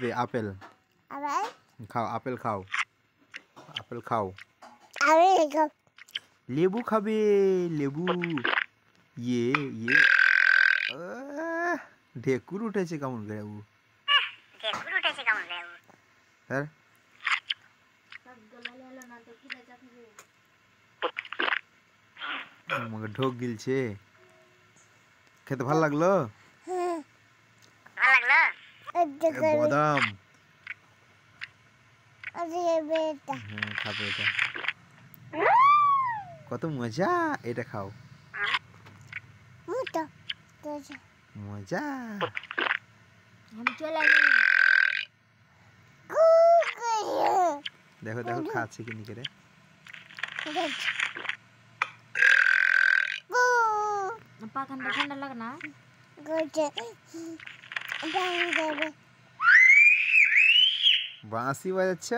দে apple খাও, apple খাও, apple খাও। লেবু খাবে, লেবু। ইয়ে ইয়ে ঢেকুর উঠেছে কেমন করে বাবু? হ্যাঁ আমাকে ঢোক গিলছে। খেতে ভালো লাগলো? বাদাম খাবে এটা, কত মজা। এটা খাও, মজা। দেখো দেখো খাচ্ছে কিনি করে। ঠান্ডা ঠান্ডা লাগে না? বাঁশি বাজাচ্ছ?